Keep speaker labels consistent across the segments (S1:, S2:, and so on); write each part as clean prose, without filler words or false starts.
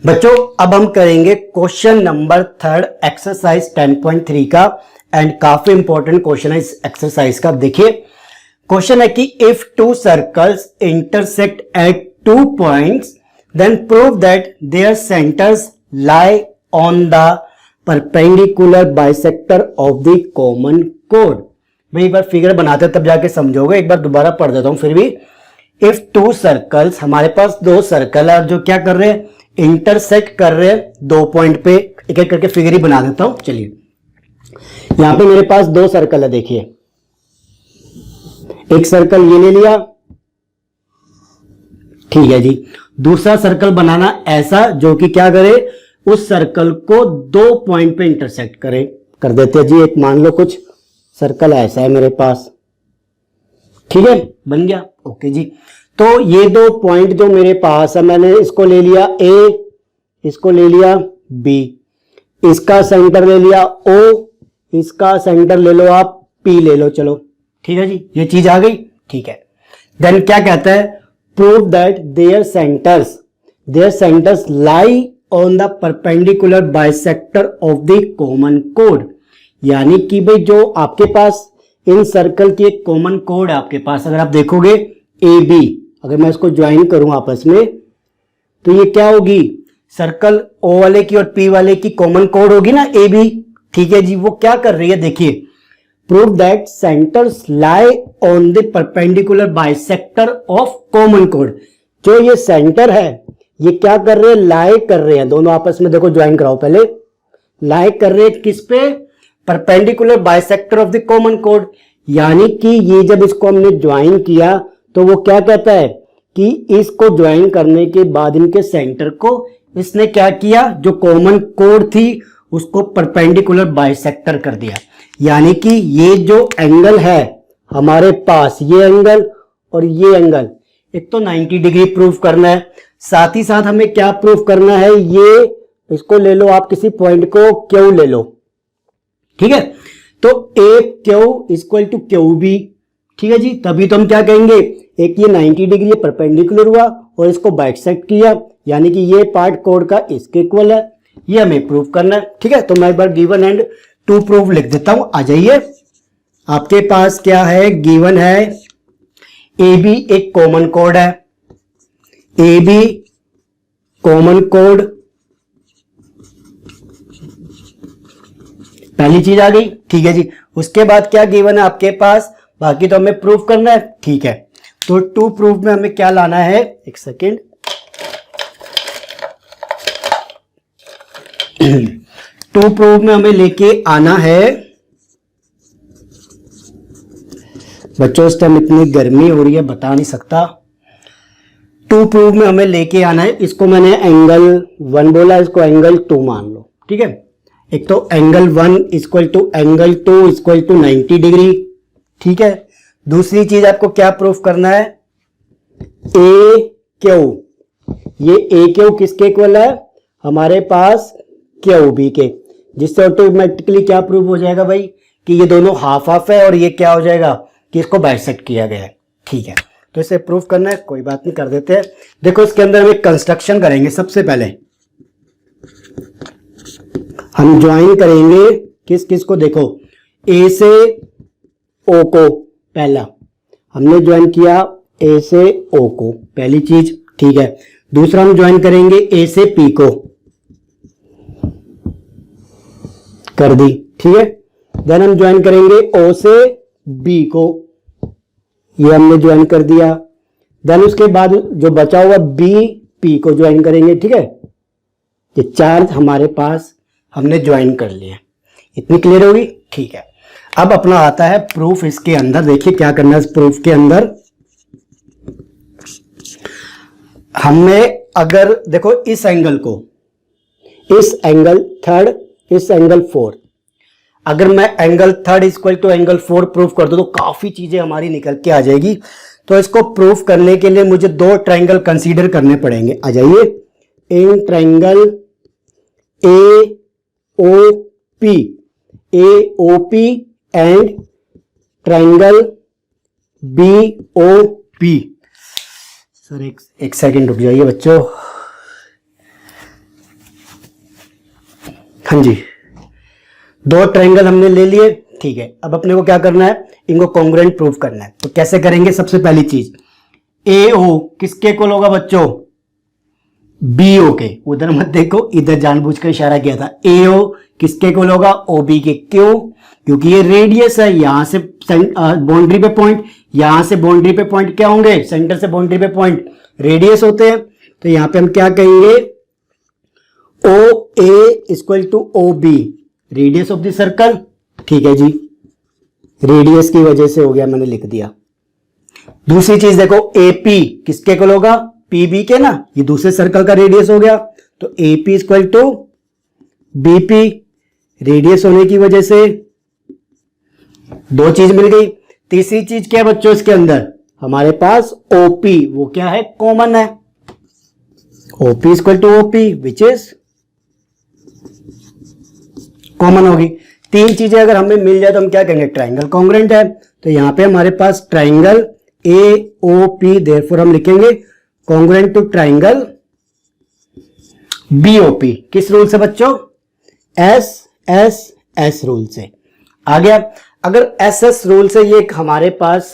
S1: बच्चों अब हम करेंगे क्वेश्चन नंबर 3 एक्सरसाइज 10.3 का एंड काफी इंपॉर्टेंट क्वेश्चन है इस एक्सरसाइज का। देखिए क्वेश्चन है कि if two circles intersect at 2 points then prove that their centres lie on the perpendicular bisector of the common कोड। भाई एक बार फिगर बनाते तब जाके समझोगे, एक बार दोबारा पढ़ देता हूं फिर भी। इफ टू सर्कल्स, हमारे पास दो सर्कल है जो क्या कर रहे हैं, इंटरसेक्ट कर रहे हैं 2 पॉइंट पे। एक एक करके फिगर ही बना देता हूं। चलिए यहां पे मेरे पास 2 सर्कल है, देखिए एक सर्कल ये ले लिया, ठीक है जी। दूसरा सर्कल बनाना ऐसा जो कि क्या करे, उस सर्कल को 2 पॉइंट पे इंटरसेक्ट करे। कर देते हैं जी। एक मान लो कुछ सर्कल ऐसा है मेरे पास, ठीक है, बन गया, ओके जी। तो ये 2 पॉइंट जो मेरे पास है, मैंने इसको ले लिया A, इसको ले लिया B, इसका सेंटर ले लिया O, इसका सेंटर ले लो आप P ले लो, चलो ठीक है जी, ये चीज आ गई, ठीक है। देन क्या कहता है, prove that their centres lie on the perpendicular bisector of the common code. यानी कि भाई जो आपके पास इन सर्कल की एक कॉमन कोड है आपके पास, अगर आप देखोगे AB, अगर मैं इसको ज्वाइन करूं आपस में तो ये क्या होगी, सर्कल O वाले की और P वाले की कॉमन कोड होगी ना AB, ठीक है जी। वो क्या कर रही है, देखिए prove that centres lie on the perpendicular bisector of common code. जो ये सेंटर है ये क्या कर रहे हैं, लाई कर रहे हैं, दोनों आपस में देखो ज्वाइन कराओ पहले, लाई कर रहे हैं किस पे, perpendicular bisector of the common code. यानी कि ये जब इसको हमने ज्वाइन किया तो वो क्या कहता है कि इसको ज्वाइन करने के बाद इनके सेंटर को इसने क्या किया, जो कॉमन कोड थी उसको परपेंडिकुलर बाइसेक्टर कर दिया। यानी कि ये जो एंगल है हमारे पास, ये एंगल और ये एंगल, एक तो 90 डिग्री प्रूव करना है, साथ ही साथ हमें क्या प्रूव करना है, ये इसको ले लो आप किसी पॉइंट को Q ले लो, ठीक है। तो AQ इक्वल टू QB, ठीक है जी। तभी तो हम क्या कहेंगे, एक ये 90 डिग्री परपेंडिकुलर हुआ और इसको बाइसेक्ट किया, यानी कि ये पार्ट कोड का इसके इक्वल है, ये हमें प्रूव करना है, ठीक है। तो मैं एक बार गिवन एंड टू प्रूव लिख देता हूं, आ जाइए। आपके पास क्या है, गिवन है AB एक कॉमन कोड है, AB कॉमन कोड, पहली चीज आ गई, ठीक है जी। उसके बाद क्या गिवन है आपके पास, बाकी तो हमें प्रूफ करना है, ठीक है। तो टू प्रूफ में हमें क्या लाना है, एक सेकेंड, टू प्रूफ में हमें लेके आना है बच्चों, इस टाइम इतनी गर्मी हो रही है बता नहीं सकता। टू प्रूफ में हमें लेके आना है, इसको मैंने एंगल 1 बोला, इसको एंगल 2 मान लो, ठीक है। एक तो angle 1 equal to angle 2 equal to 90 degree, ठीक है। दूसरी चीज आपको क्या प्रूफ करना है, AQ, ये AQ किसके इक्वल है, हमारे पास QB के, जिससे ऑटोमेटिकली क्या प्रूफ हो जाएगा भाई कि ये दोनों हाफ हाफ है और ये क्या हो जाएगा कि इसको बाइसेक्ट किया गया है, ठीक है। तो इसे प्रूफ करना है, कोई बात नहीं, कर देते हैं। देखो इसके अंदर हम एक कंस्ट्रक्शन करेंगे। सबसे पहले हम ज्वाइन करेंगे किस किस को, देखो A से O को, पहला हमने ज्वाइन किया A से O को, पहली चीज, ठीक है। दूसरा हम ज्वाइन करेंगे A से P को, कर दी, ठीक है। देन हम ज्वाइन करेंगे O से B को, ये हमने ज्वाइन कर दिया। देन उसके बाद जो बचा हुआ B P को ज्वाइन करेंगे, ठीक है। ये 4 हमारे पास हमने ज्वाइन कर लिया, इतनी क्लियर होगी, ठीक है। अब अपना आता है प्रूफ। इसके अंदर देखिए क्या करना है, इस प्रूफ के अंदर हमने अगर देखो इस एंगल को, इस एंगल 3, इस एंगल 4, अगर मैं angle 3 equal to angle 4 proof कर दूं तो काफी चीजें हमारी निकल के आ जाएगी। तो इसको प्रूफ करने के लिए मुझे 2 ट्रायंगल कंसीडर करने पड़ेंगे, आ जाइए। In triangle AOP and triangle BOP। Sir एक सेकंड रुक जाइए बच्चों, हाँ जी, दो ट्रायंगल हमने ले लिए, ठीक है। अब अपने को क्या करना है, इनको कॉन्ग्रुएंट प्रूव करना है। तो कैसे करेंगे, सबसे पहली चीज AO किसके इक्वल होगा बच्चों, BO के। उधर मत देखो, इधर जानबूझकर इशारा किया था। AO किसके इक्वल होगा, OB के। क्यों, क्योंकि ये रेडियस है, यहां से बाउंड्री पे पॉइंट, यहां से बाउंड्री पे पॉइंट क्या होंगे, सेंटर से बाउंड्री पे पॉइंट रेडियस होते हैं। तो यहां पे हम क्या कहेंगे, OA equal to OB, radius of the circle, ठीक है जी, रेडियस की वजह से हो गया, मैंने लिख दिया। दूसरी चीज देखो, AP किसके इक्वल होगा, PB के ना, ये दूसरे सर्कल का रेडियस हो गया। तो AP equal to BP, radius होने की वजह से दो चीज मिल गई। तीसरी चीज क्या है बच्चों, इसके अंदर हमारे पास OP, वो क्या है, कॉमन है। OP equal to OP which is common होगी। तीन चीजें अगर हमें मिल जाए तो हम क्या कहेंगे, ट्राइंगल कॉन्ग्रुएंट है। तो यहां पे हमारे पास ट्राइंगल AOP, देयरफॉर हम लिखेंगे कॉन्ग्रुएंट टू ट्राइंगल BOP। किस रूल से बच्चों, SSS रूल से। आ गया। अगर SS रूल से ये हमारे पास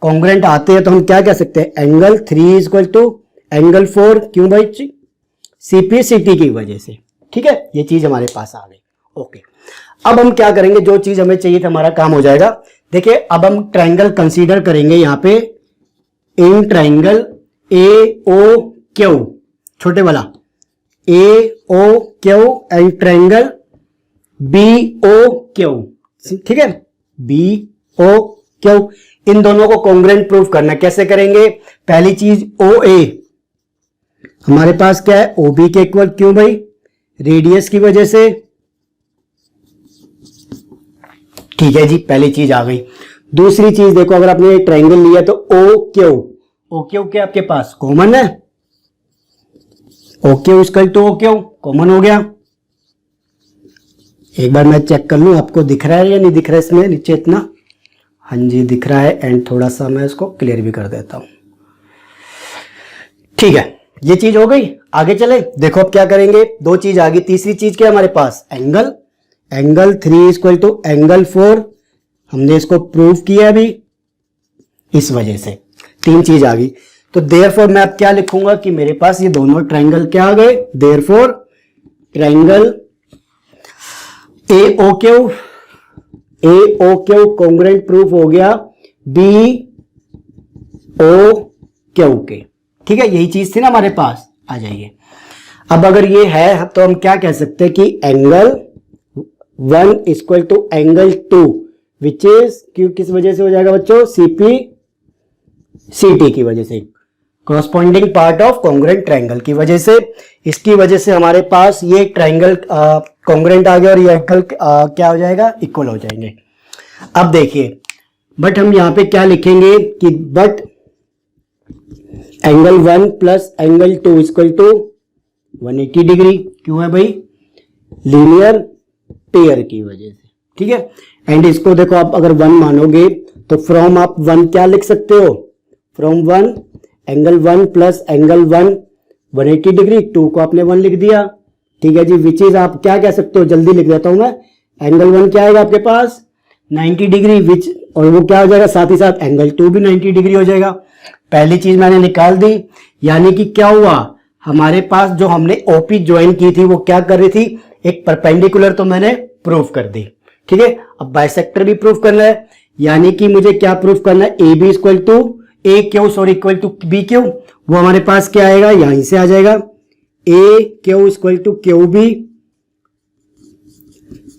S1: कॉन्ग्रुएंट आते हैं तो हम क्या कह सकते हैं, एंगल 3 इक्वल टू एंगल 4। क्यों भाई, CPCT की वजह से, ठीक है, ये चीज हमारे पास आ गई। ओके, अब हम क्या करेंगे, जो चीज हमें चाहिए था हमारा काम हो जाएगा। देखिए अब हम ट्राइंगल कंसीडर करेंगे यहां पे, इन ट्राइंगल AOQ, छोटे वाला AOQ एंड ट्राइंगल BOQ, ठीक है, BOQ, इन दोनों को कॉन्ग्रुएंट प्रूफ करना। कैसे करेंगे, पहली चीज OA हमारे पास क्या है, OB के इक्वल। क्यों भाई, रेडियस की वजह से, ठीक है जी, पहली चीज आ गई। दूसरी चीज देखो, अगर आपने एक ट्रायंगल लिया तो OQ क्या आपके पास कॉमन है, OQ equal to OQ common हो गया। एक बार मैं चेक कर लूं आपको दिख रहा है या नहीं दिख रहा है इसमें नीचे इतना, हाँ जी दिख रहा है। एंड थोड़ा सा मैं इसको क्लियर भी कर देता हूं, ठीक है, ये चीज हो गई। आगे चले, देखो अब क्या करेंगे, दो चीज आ गई। तीसरी चीज क्या है हमारे पास, एंगल 3 इक्वल टू एंगल 4, हमने इसको प्रूव किया अभी, इस वजह से तीन चीज आ गई। तो देयरफॉर मैं अब क्या लिखूंगा कि मेरे पास ये दोनों ट्राइंगल क्या आ गए, therefore triangle AOQ congruent proof हो गया BOQ के, ठीक है, यही चीज थी ना हमारे पास। आ जाइए, अब अगर ये है तो हम क्या कह सकते हैं कि angle 1 equal to angle 2 which is, क्यों किस वजह से हो जाएगा बच्चों, CPCT की वजह से, corresponding part of congruent triangle की वजह से। इसकी वजह से हमारे पास ये ट्राइंगल कॉन्ग्रुएंट आ गया और ये एंगल क्या हो जाएगा, इक्वल हो जाएंगे। अब देखिए, बट हम यहां पे क्या लिखेंगे कि but angle 1 plus angle 2 equal to 180 degree. क्यों है भाई, लीनियर पेयर की वजह से, ठीक है। एंड इसको देखो आप अगर 1 मानोगे तो फ्रॉम आप 1 क्या लिख सकते हो, from 1 angle 1 plus angle 1 180 degree, 2 को आपने 1 लिख दिया, ठीक है जी। विच इज आप क्या कह सकते हो, जल्दी लिख देता हूं मैं, एंगल 1 क्या आएगा आपके पास 90 डिग्री, विच, और वो क्या हो जाएगा, साथ ही साथ एंगल 2 भी 90 डिग्री हो जाएगा। पहली चीज मैंने निकाल दी, यानी कि क्या हुआ, हमारे पास जो हमने OP ज्वाइन की थी वो क्या कर रही थी, एक परपेंडिकुलर तो मैंने प्रूफ कर दी, ठीक है। अब बाइसेक्टर भी प्रूफ करना है, यानी कि मुझे क्या प्रूफ करना है, AB equal to AQ sorry equal to BQ, वो हमारे पास क्या आएगा, यहीं से आ जाएगा, AQ equal to QB,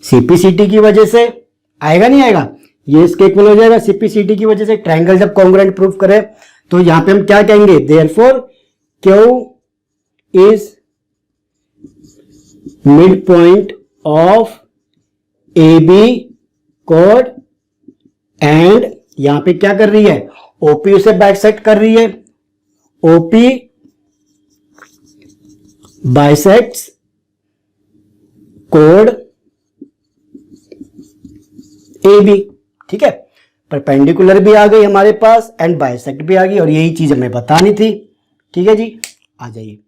S1: CPCT की वजह से आएगा, नहीं आएगा, ये इसके इक्वल हो जाएगा CPCT की वजह से। ट्राइंगल जब कॉन्ग्रुएंट प्रूफ करें तो यहां पे हम क्या कहेंगे, therefore Q is mid point of AB chord and यहां पे क्या कर रही है, OP उसे बाइसेक्ट कर रही है, OP बाइसेक्ट्स कोड AB, ठीक है। परपेंडिकुलर भी आ गई हमारे पास एंड बाइसेक्ट भी आ गई, और यही चीज हमें बतानी थी, ठीक है जी। आ जाइए,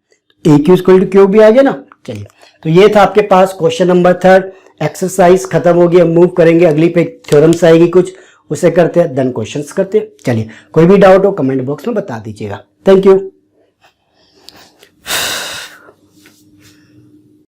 S1: AQ इक्वल टू Q भी आ गया ना, चलिए, तो ये था आपके पास क्वेश्चन नंबर 3। एक्सरसाइज खत्म होगी, अब मूव करेंगे अगली पे, थ्योरम्स आएगी कुछ, उसे करते हैं, देन क्वेश्चंस करते हैं। चलिए, कोई भी डाउट हो कमेंट बॉक्स में बता दीजिएगा। Thank you.